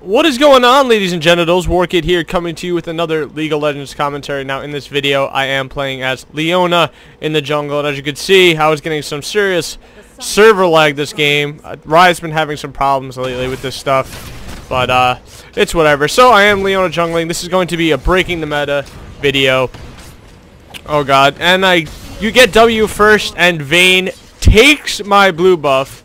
What is going on, ladies and genitals? Warkid here, coming to you with another League of Legends commentary. Now, in this video, I am playing as Leona in the jungle, and as you can see, I was getting some serious server lag this game. Riot's been having some problems lately with this stuff, but it's whatever. So, I am Leona jungling. This is going to be a breaking the meta video. Oh god, and you get W first, and Vayne takes my blue buff.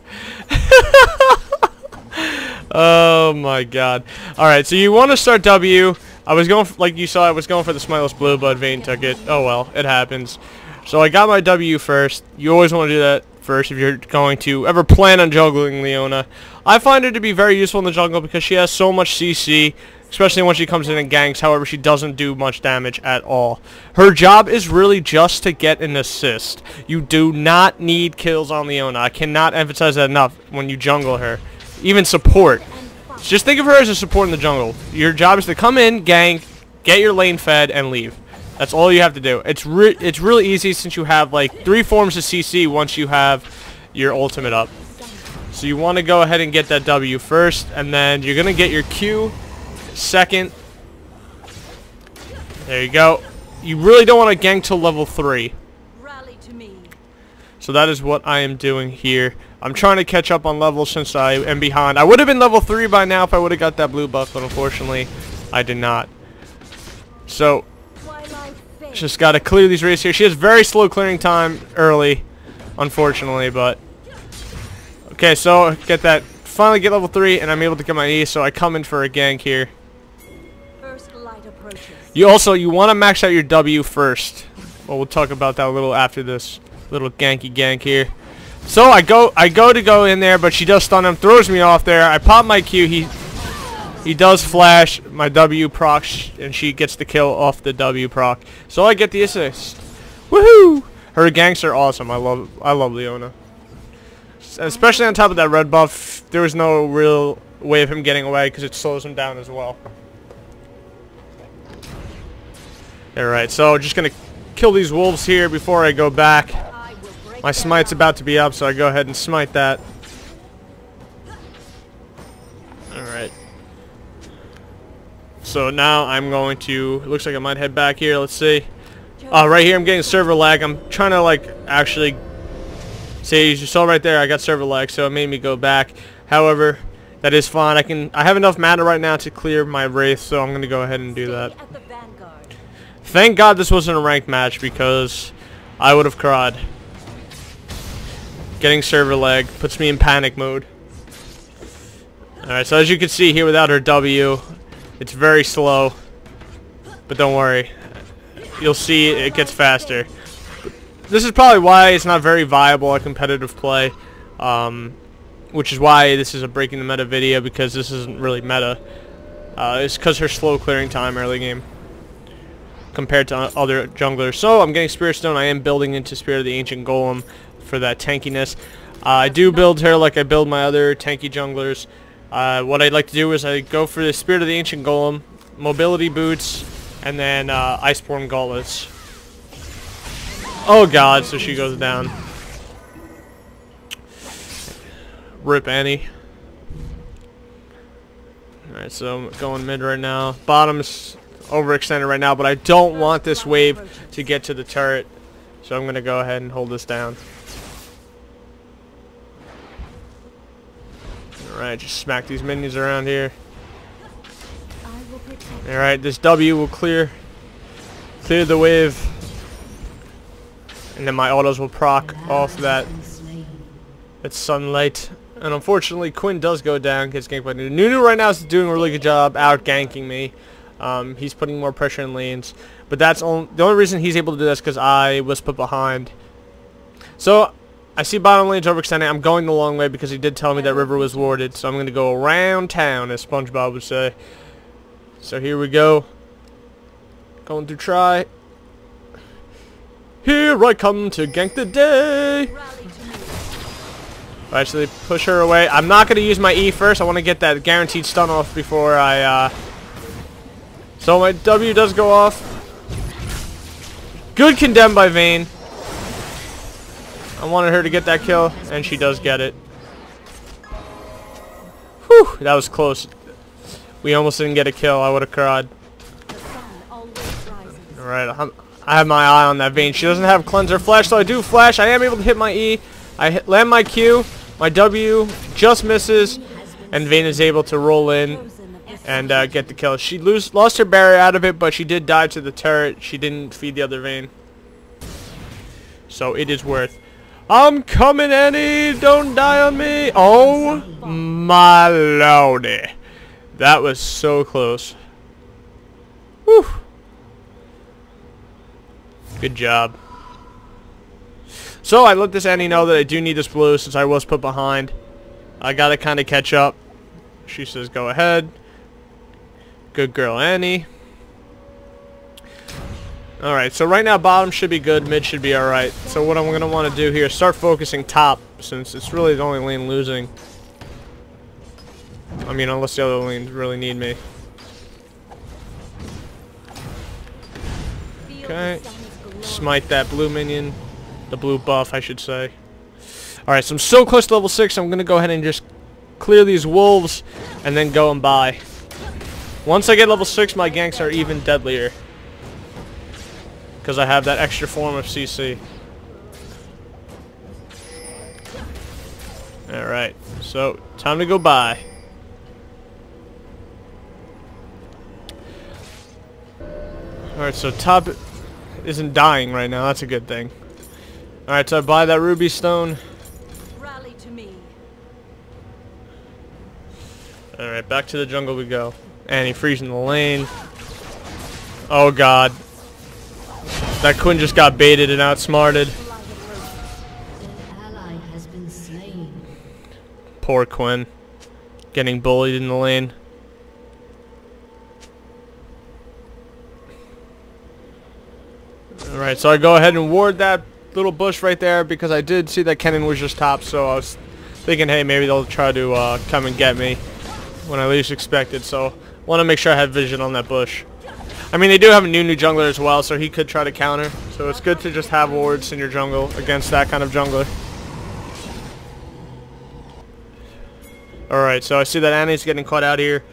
Oh my god. Alright, so you want to start W. I was going, like you saw, I was going for the smitless blue, but Vayne took it. Oh well, it happens. So I got my W first. You always want to do that first if you're going to ever plan on juggling Leona. I find her to be very useful in the jungle because she has so much CC, especially when she comes in and ganks. However, she doesn't do much damage at all. Her job is really just to get an assist. You do not need kills on Leona. I cannot emphasize that enough when you jungle her. Even support. Just think of her as a support in the jungle. Your job is to come in, gank, get your lane fed, and leave. That's all you have to do. It's really easy since you have like 3 forms of CC once you have your ultimate up. So you want to go ahead and get that W first, and then you're going to get your Q second. There you go. You really don't want to gank till level 3. So that is what I am doing here. I'm trying to catch up on levels since I am behind. I would have been level 3 by now if I would have got that blue buff, but unfortunately, I did not. So, just got to clear these raids here. She has very slow clearing time early, unfortunately, but... Okay, so get that. Finally get level 3, and I'm able to get my E, so I come in for a gank here. You want to max out your W first. Well, we'll talk about that a little after this little ganky gank here. So I go in there, but she does stun him, throws me off there. I pop my Q. He does flash my W proc, and she gets the kill off the W proc. So I get the assist. Woohoo! Her ganks are awesome. I love Leona. Especially on top of that red buff, there was no real way of him getting away because it slows him down as well. Alright, so just gonna kill these wolves here before I go back. My smite's about to be up, so I go ahead and smite that. Alright. So now I'm going to... It looks like I might head back here. Let's see. Right here I'm getting server lag. I'm trying to, like, actually... See, as you saw right there, I got server lag, so it made me go back. However, that is fine. I have enough mana right now to clear my Wraith, so I'm going to go ahead and do that. Thank God this wasn't a ranked match, because I would have cried. Getting server lag puts me in panic mode. Alright, so as you can see here without her W, it's very slow. But don't worry. You'll see it gets faster. This is probably why it's not very viable at competitive play. Which is why this is a breaking the meta video, because this isn't really meta. It's because her slow clearing time early game compared to other junglers. So I'm getting Spirit Stone. I am building into Spirit of the Ancient Golem for that tankiness. I do build her like I build my other tanky junglers. What I'd like to do is I go for the Spirit of the Ancient Golem, Mobility Boots, and then Iceborne Gauntlets. Oh god, so she goes down. Rip Annie. Alright, so I'm going mid right now. Bottom's overextended right now, but I don't want this wave to get to the turret. So I'm going to go ahead and hold this down. Alright, just smack these minions around here. Alright, this W will clear the wave. And then my autos will proc off that. It's sunlight. And unfortunately, Quinn does go down, gets ganked by Nunu. Nunu right now is doing a really good job out ganking me. He's putting more pressure in lanes. But that's the only reason he's able to do this because I was put behind. So I see bottom lane's overextending. I'm going the long way because he did tell me that river was warded. So I'm going to go around town, as SpongeBob would say. So here we go. Going to try. Here I come to gank the day. Actually, push her away. I'm not going to use my E first. I want to get that guaranteed stun off before I... So my W does go off. Good condemn by Vayne. I wanted her to get that kill, and she does get it. Whew, that was close. We almost didn't get a kill. I would have cried. Alright, I have my eye on that Vayne. She doesn't have cleanser flash, so I do flash. I am able to hit my E. Land my Q. My W just misses, and Vayne is able to roll in and get the kill. She lost her barrier out of it, but she did dive to the turret. She didn't feed the other Vayne. So it is worth. I'm coming, Annie! Don't die on me! Oh my lordy. That was so close. Whew. Good job. So I let this Annie know that I do need this blue since I was put behind. I gotta kind of catch up. She says go ahead. Good girl, Annie. Alright, so right now bottom should be good, mid should be alright. So what I'm going to want to do here is start focusing top, since it's really the only lane losing. I mean, unless the other lanes really need me. Okay. Smite that blue minion. The blue buff, I should say. Alright, so I'm so close to level 6, I'm going to go ahead and just clear these wolves and then go and buy. Once I get level 6, my ganks are even deadlier. Because I have that extra form of CC. Alright, so time to go buy. Alright, so top isn't dying right now, that's a good thing. Alright, so I buy that ruby stone. Rally to me. Alright, back to the jungle we go. Annie freezing the lane. Oh god. That Quinn just got baited and outsmarted. Poor Quinn. Getting bullied in the lane. Alright, so I go ahead and ward that little bush right there because I did see that Kennen was just top, so I was thinking, hey, maybe they'll try to come and get me when I least expected, so want to make sure I have vision on that bush. I mean, they do have a new jungler as well, so he could try to counter. So it's good to just have wards in your jungle against that kind of jungler. Alright, so I see that Annie's getting caught out here.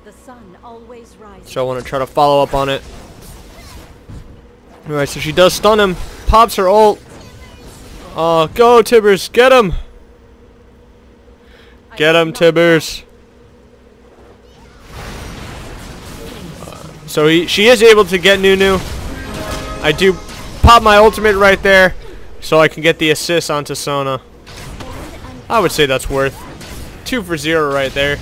The sun always rises. So I want to try to follow up on it. Alright, so she does stun him. Pops her ult. Go Tibbers, get him! Get him, Tibbers! So she is able to get Nunu. I do pop my ultimate right there so I can get the assist onto Sona. I would say that's worth 2 for 0 right there.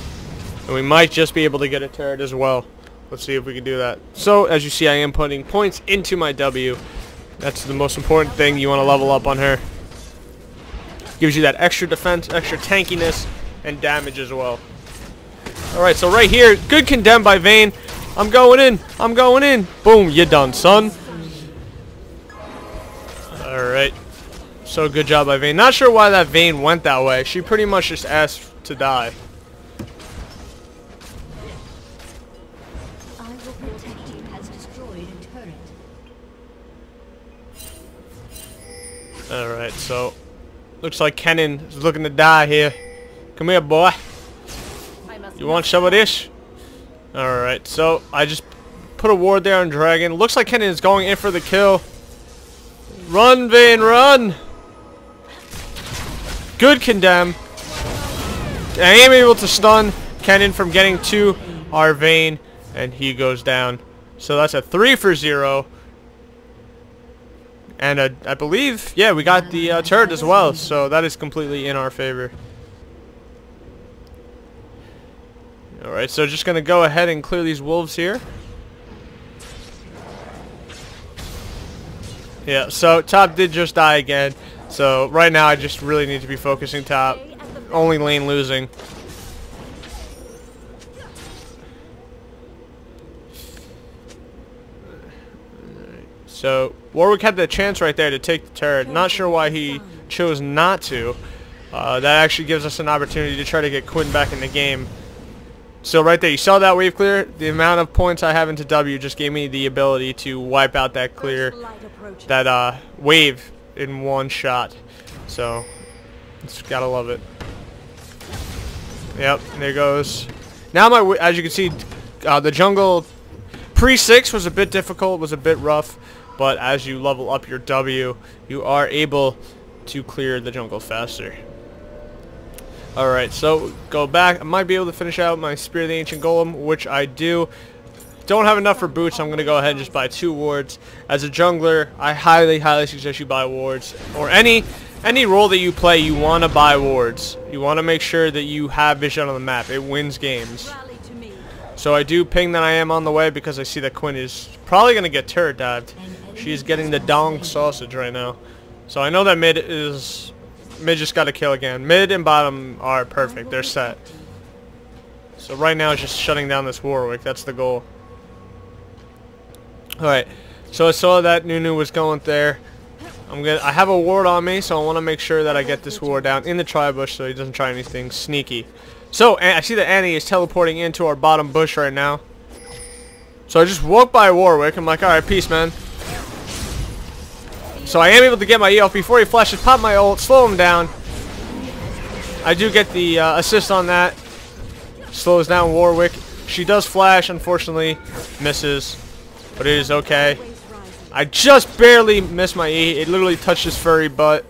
And we might just be able to get a turret as well. Let's see if we can do that. So as you see, I am putting points into my W. That's the most important thing. You want to level up on her. Gives you that extra defense, extra tankiness, and damage as well. Alright, so right here, good condemn by Vayne. I'm going in. I'm going in. Boom, you done, son. Alright. So good job by Vayne. Not sure why that Vayne went that way. She pretty much just asked to die. I will protect you. Has destroyed a turret. Alright, so looks like Kennen is looking to die here. Come here, boy. You want some of this? Alright, so I just put a ward there on Dragon. Looks like Kennen is going in for the kill. Run, Vayne, run! Good condemn. I am able to stun Kennen from getting to our Vayne, and he goes down. So that's a 3 for 0. And I believe, yeah, we got the turret as well, so that is completely in our favor. Alright, so just gonna go ahead and clear these wolves here. Yeah, so top did just die again. So right now I just really need to be focusing top. Only lane losing. So Warwick had the chance right there to take the turret. Not sure why he chose not to. That actually gives us an opportunity to try to get Quinn back in the game. So right there, you saw that wave clear? The amount of points I have into W just gave me the ability to wipe out that clear, that wave in one shot. So, just gotta love it. Yep, there goes. Now as you can see, the jungle pre-6 was a bit difficult, was a bit rough, but as you level up your W, you are able to clear the jungle faster. Alright, so go back. I might be able to finish out my Spear of the Ancient Golem, which I do. Don't have enough for boots, so I'm going to go ahead and just buy 2 wards. As a jungler, I highly, highly suggest you buy wards. Or any role that you play, you want to buy wards. You want to make sure that you have vision on the map. It wins games. So I do ping that I am on the way because I see that Quinn is probably going to get turret dived. She's getting the dong sausage right now. So I know that mid just got a kill again. Mid and bottom are perfect. They're set. So right now it's just shutting down this Warwick. That's the goal. Alright. So I saw that Nunu was going there. I have a ward on me, so I want to make sure that I get this ward down in the tri-bush so he doesn't try anything sneaky. So, I see that Annie is teleporting into our bottom bush right now. So I just walked by Warwick. I'm like, alright, peace, man. So I am able to get my E off before he flashes, pop my ult, slow him down. I do get the assist on that. Slows down Warwick. She does flash, unfortunately. Misses. But it is okay. I just barely missed my E. It literally touched his furry butt.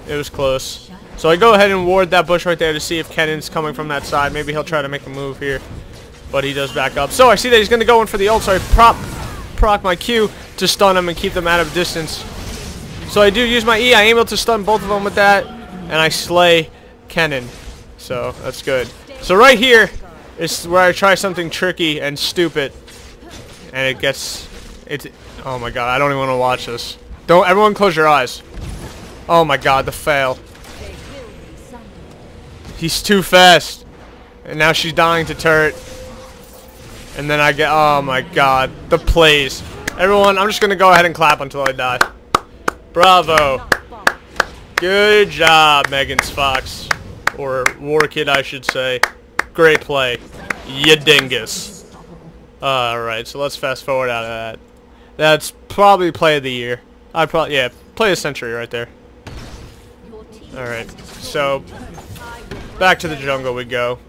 It was close. So I go ahead and ward that bush right there to see if Kennan's coming from that side. Maybe he'll try to make a move here. But he does back up. So I see that he's going to go in for the ult. So I proc my Q to stun him and keep them out of distance. So I do use my E. I am able to stun both of them with that. And I slay Kennen. So that's good. So right here is where I try something tricky and stupid. And oh my god, I don't even want to watch this. Don't everyone close your eyes. Oh my god, the fail. He's too fast. And now she's dying to turret. And then I get, oh my god, the plays. Everyone, I'm just going to go ahead and clap until I die. Bravo. Good job, Megan's Fox. Or Warkid, I should say. Great play. You dingus. Alright, so let's fast forward out of that. That's probably play of the year. Yeah, play of the century right there. Alright, so back to the jungle we go.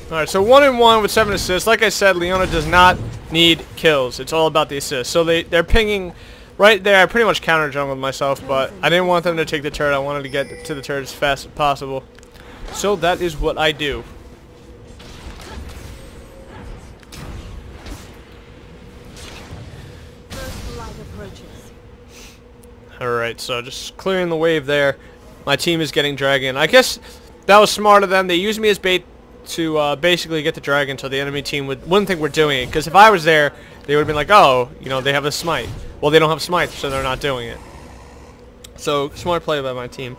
Alright, so 1-1 with 7 assists. Like I said, Leona does not need kills. It's all about the assists. So they're pinging right there. I pretty much counter jungled myself, but I didn't want them to take the turret. I wanted to get to the turret as fast as possible. So that is what I do. Alright, so just clearing the wave there. My team is getting dragon. I guess that was smart of them. They used me as bait to basically get the dragon so the enemy team wouldn't think we're doing it. Because if I was there, they would have been like, oh, you know, they have a smite. Well, they don't have smite, so they're not doing it. So, smart play by my team.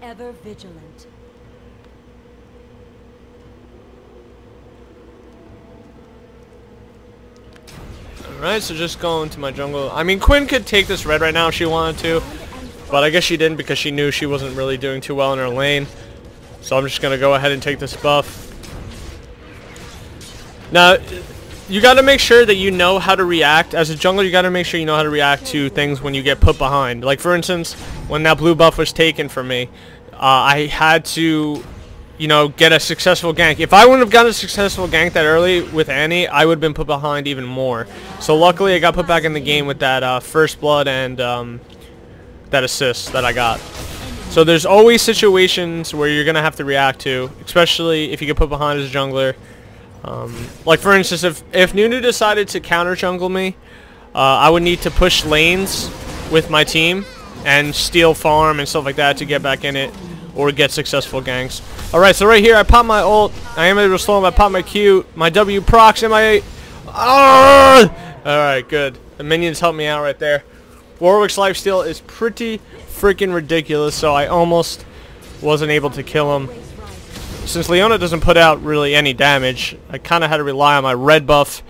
Ever vigilant. Alright, so just going to my jungle. I mean, Quinn could take this red right now if she wanted to. But I guess she didn't because she knew she wasn't really doing too well in her lane. So I'm just going to go ahead and take this buff. Now, you got to make sure that you know how to react. As a jungler, you got to make sure you know how to react to things when you get put behind. Like, for instance, when that blue buff was taken from me, I had to, you know, get a successful gank. If I wouldn't have gotten a successful gank that early with Annie, I would have been put behind even more. So luckily, I got put back in the game with that first blood and that assist that I got. So there's always situations where you're going to have to react to, especially if you get put behind as a jungler. Like for instance, if Nunu decided to counter jungle me, I would need to push lanes with my team and steal farm and stuff like that to get back in it or get successful ganks. Alright, so right here I pop my ult, I am able to slow him, I pop my Q, my W procs, and my... Alright, good. The minions helped me out right there. Warwick's lifesteal is pretty freaking ridiculous, so I almost wasn't able to kill him. Since Leona doesn't put out really any damage, I kind of had to rely on my red buff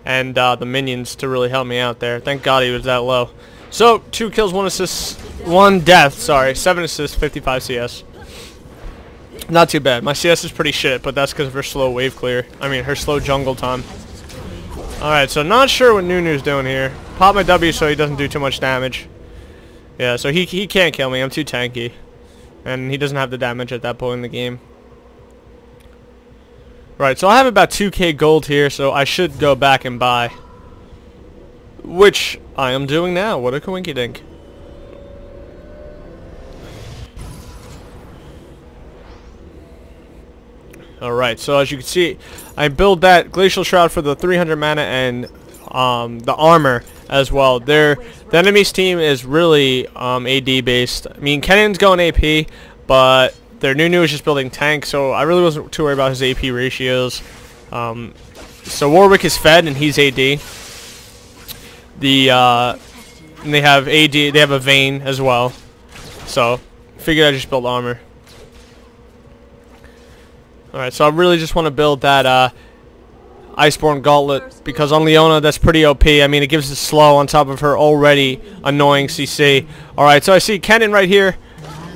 and the minions to really help me out there. Thank God he was that low. So, 2 kills, 1 assist, 1 death, sorry. 7 assists, 55 CS. Not too bad. My CS is pretty shit, but that's because of her slow wave clear. I mean, her slow jungle time. Alright, so not sure what Nunu's doing here. Pop my W so he doesn't do too much damage. Yeah, so he can't kill me. I'm too tanky. And he doesn't have the damage at that point in the game. Right, so I have about 2k gold here, so I should go back and buy. Which I am doing now. What a coinky-dink. Alright, so as you can see, I build that Glacial Shroud for the 300 mana and the armor as well. The enemy's team is really AD based. I mean, Kennan's going AP, but their Nunu is just building tank, so I really wasn't too worried about his AP ratios. So Warwick is fed and he's AD. And they have AD. They have a Vayne as well. So figured I just build armor. Alright, so I really just want to build that Iceborne Gauntlet, because on Leona that's pretty OP. I mean, it gives us slow on top of her already annoying CC. Alright, so I see Kennen right here.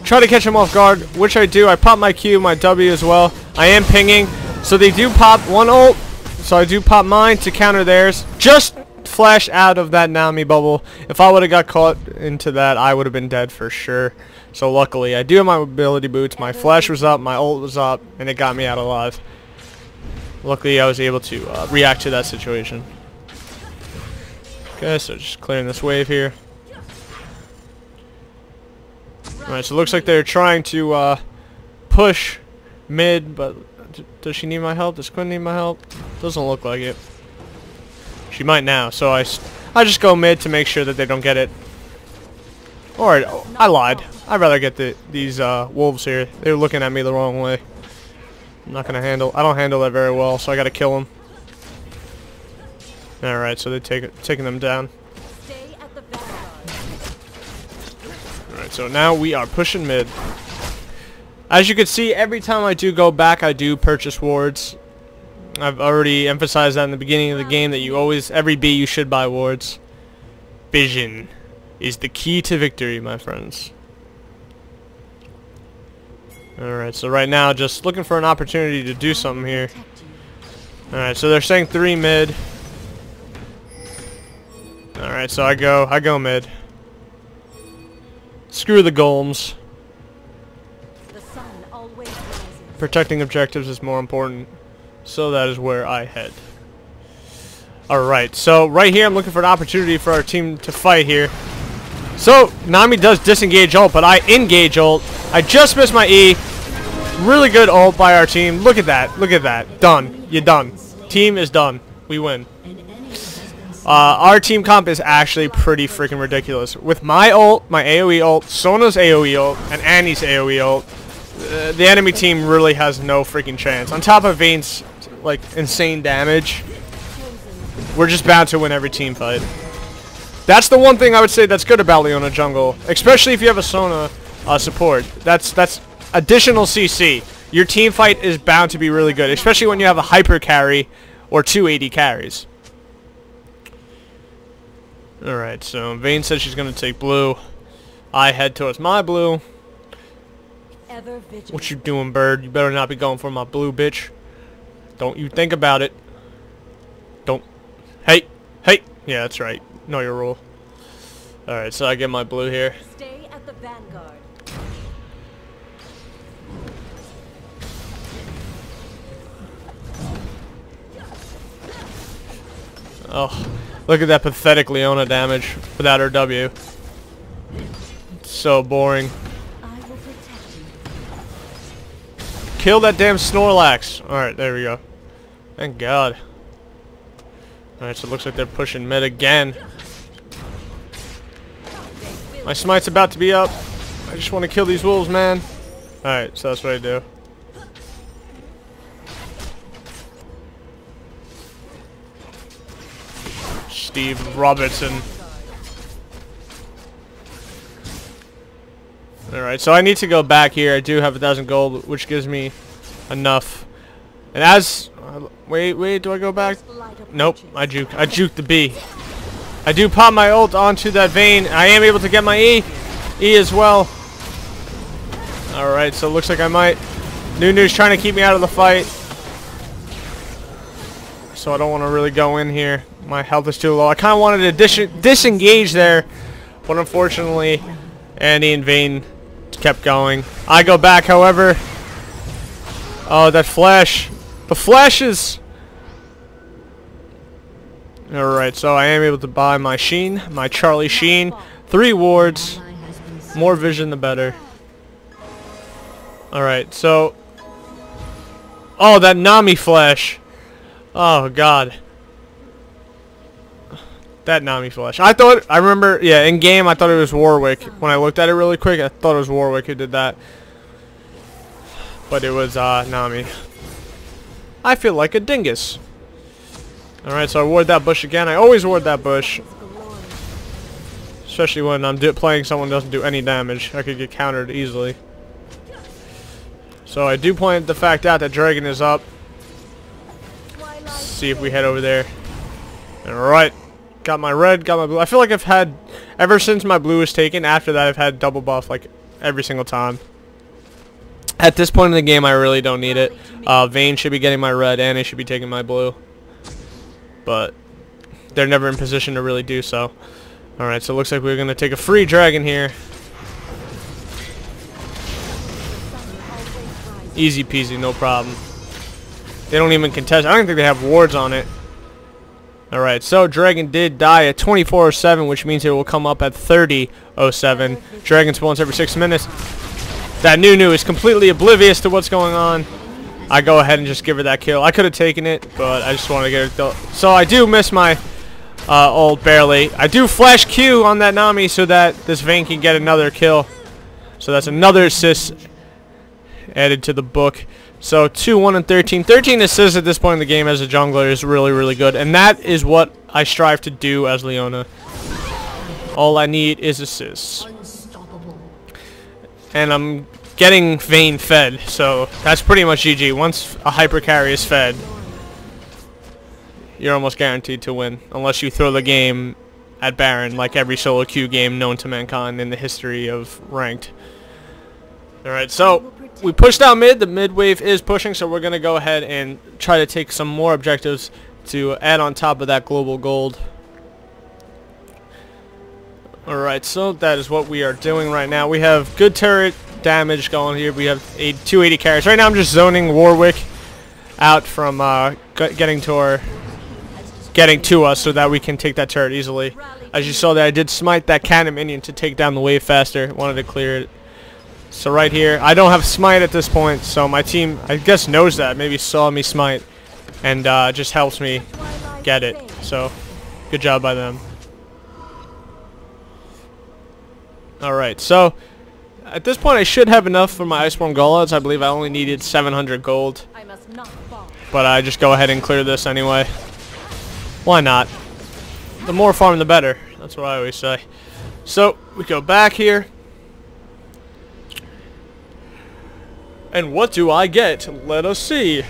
Try to catch him off guard, which I do. I pop my Q, my W as well. I am pinging. So they do pop one ult. So I do pop mine to counter theirs. Just flash out of that Nami bubble. If I would have got caught into that, I would have been dead for sure. So luckily, I do have my ability boots. My flash was up, my ult was up, and it got me out alive. Luckily, I was able to react to that situation. Okay, so just clearing this wave here. Alright, so it looks like they're trying to push mid, but does she need my help? Does Quinn need my help? Doesn't look like it. She might now, so I just go mid to make sure that they don't get it. Alright, I lied. I'd rather get these wolves here. They're looking at me the wrong way. I'm not gonna handle. I don't handle that very well, so I gotta kill them. All right, so they're taking them down. All right, so now we are pushing mid. As you can see, every time I do go back, I do purchase wards. I've already emphasized that in the beginning of the game that you always, every B, you should buy wards. Vision is the key to victory, my friends. Alright, so right now, just looking for an opportunity to do something here. Alright, so they're saying 3 mid. Alright, so I go mid. Screw the golems. Protecting objectives is more important. So that is where I head. Alright, so right here I'm looking for an opportunity for our team to fight here. So, Nami does disengage ult, but I engage ult. I just missed my E. Really good ult by our team. Look at that. Look at that. Done. You're done. Team is done. We win. Our team comp is actually pretty freaking ridiculous. With my ult, my AoE ult, Sona's AoE ult, and Annie's AoE ult, the enemy team really has no freaking chance. On top of Vayne's, like, insane damage, we're just bound to win every team fight. That's the one thing I would say that's good about Leona jungle, especially if you have a Sona support. That's additional CC. Your team fight is bound to be really good, especially when you have a hyper carry or 2 AD carries. Alright, so Vayne says she's going to take blue. I head towards my blue. What you doing, bird? You better not be going for my blue, bitch. Don't you think about it. Don't. Hey! Hey! Yeah, that's right. Know your rule. Alright, so I get my blue here. Stay at the vanguard. Oh, look at that pathetic Leona damage without her W. It's so boring. I will protect you. Kill that damn Snorlax. Alright, there we go. Thank God. Alright, so it looks like they're pushing mid again. My smite's about to be up. I just want to kill these wolves, man. Alright, so that's what I do. Steve Robertson. Alright, so I need to go back here. I do have 1,000 gold, which gives me enough. And as... wait, do I go back? Nope, I juke the B. I do pop my ult onto that Vayne. I am able to get my E as well. Alright, so it looks like I might. Nunu's trying to keep me out of the fight. So I don't want to really go in here. My health is too low. I kind of wanted to disengage there. But unfortunately, Annie and Vayne kept going. I go back, however. Oh, that flash. The flashes. Alright, so I am able to buy my Sheen, my Charlie Sheen. 3 wards. More vision, the better. Alright, so... Oh, that Nami flash. Oh, God. That Nami flash. I remember, yeah, in game I thought it was Warwick. When I looked at it really quick, I thought it was Warwick who did that. But it was Nami. I feel like a dingus. Alright, so I ward that bush again. I always ward that bush. Especially when I'm playing someone who doesn't do any damage. I could get countered easily. So I do point the fact out that Dragon is up. Let's see if we head over there. Alright. Got my red, got my blue. I feel like I've had, ever since my blue was taken, after that I've had double buff like every single time. At this point in the game I really don't need it. Vayne should be getting my red, Annie should be taking my blue. But they're never in position to really do so. Alright, so it looks like we're going to take a free dragon here. Easy peasy, no problem. They don't even contest. I don't think they have wards on it. Alright, so Dragon did die at 24:07, which means it will come up at 30:07. Dragon spawns every 6 minutes. That Nunu is completely oblivious to what's going on. I go ahead and just give her that kill. I could have taken it, but I just want to get it. So I do miss my ult barely. I do flash Q on that Nami so that this Vayne can get another kill. So that's another assist added to the book. So 2, 1, and 13. 13 assists at this point in the game as a jungler is really, really good. And that is what I strive to do as Leona. All I need is assists. And I'm getting Vayne fed. So that's pretty much GG. Once a hyper carry is fed, you're almost guaranteed to win. Unless you throw the game at Baron, like every solo queue game known to mankind in the history of ranked. Alright, so we pushed out mid. The mid wave is pushing, so we're going to go ahead and try to take some more objectives to add on top of that global gold. Alright, so that is what we are doing right now. We have good turret damage going here. We have 280 carries. Right now I'm just zoning Warwick out from getting to us so that we can take that turret easily. As you saw there, I did smite that cannon minion to take down the wave faster. Wanted to clear it. So right here, I don't have smite at this point, so my team, I guess, knows that. Maybe saw me smite and just helps me get it. So, good job by them. Alright, so at this point I should have enough for my Iceborne Gauntlets. I believe I only needed 700 gold. But I just go ahead and clear this anyway. Why not? The more farm the better. That's what I always say. So, we go back here. And what do I get? Let us see.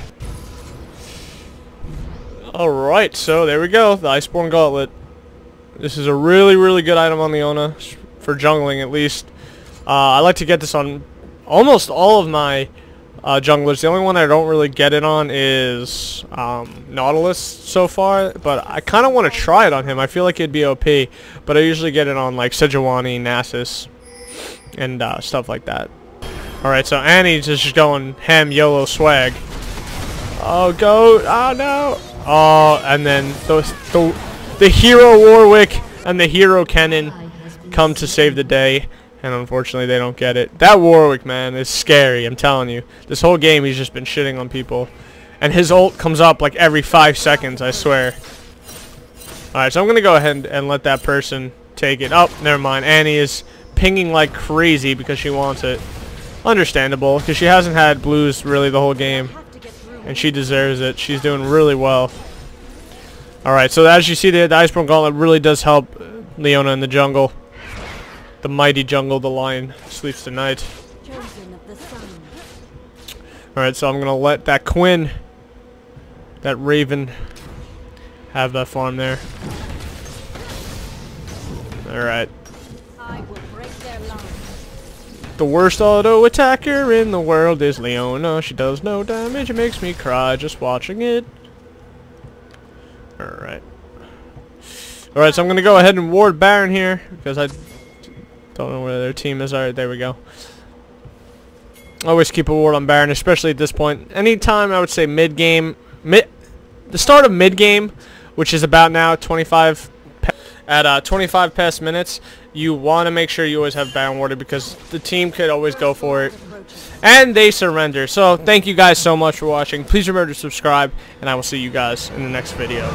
Alright, so there we go. The Iceborne Gauntlet. This is a really, really good item on Leona. For jungling, at least. I like to get this on almost all of my junglers. The only one I don't really get it on is Nautilus so far. But I kind of want to try it on him. I feel like it'd be OP. But I usually get it on like Sejuani, Nasus, and stuff like that. Alright, so Annie's just going ham YOLO swag. Oh, go. Oh, no. Oh, and then the hero Warwick and the hero Kennen come to save the day. And unfortunately, they don't get it. That Warwick, man, is scary. I'm telling you. This whole game, he's just been shitting on people. And his ult comes up like every 5 seconds, I swear. Alright, so I'm going to go ahead and let that person take it. Oh, never mind. Annie is pinging like crazy because she wants it. Understandable, because she hasn't had blues really the whole game. And she deserves it. She's doing really well. Alright, so as you see there, the Iceborne Gauntlet really does help Leona in the jungle. The mighty jungle, the lion sleeps tonight. Alright, so I'm going to let that Quinn, that Raven, have that farm there. Alright. The worst auto attacker in the world is Leona. She does no damage. It makes me cry just watching it. Alright. Alright, so I'm going to go ahead and ward Baron here because I Don't know where their team is. Alright, there we go. Always keep a ward on Baron, especially at this point. Anytime, I would say mid-game. The start of mid-game, which is about now, 25 past minutes, you want to make sure you always have Baron warded because the team could always go for it. And they surrender. So, thank you guys so much for watching. Please remember to subscribe, and I will see you guys in the next video.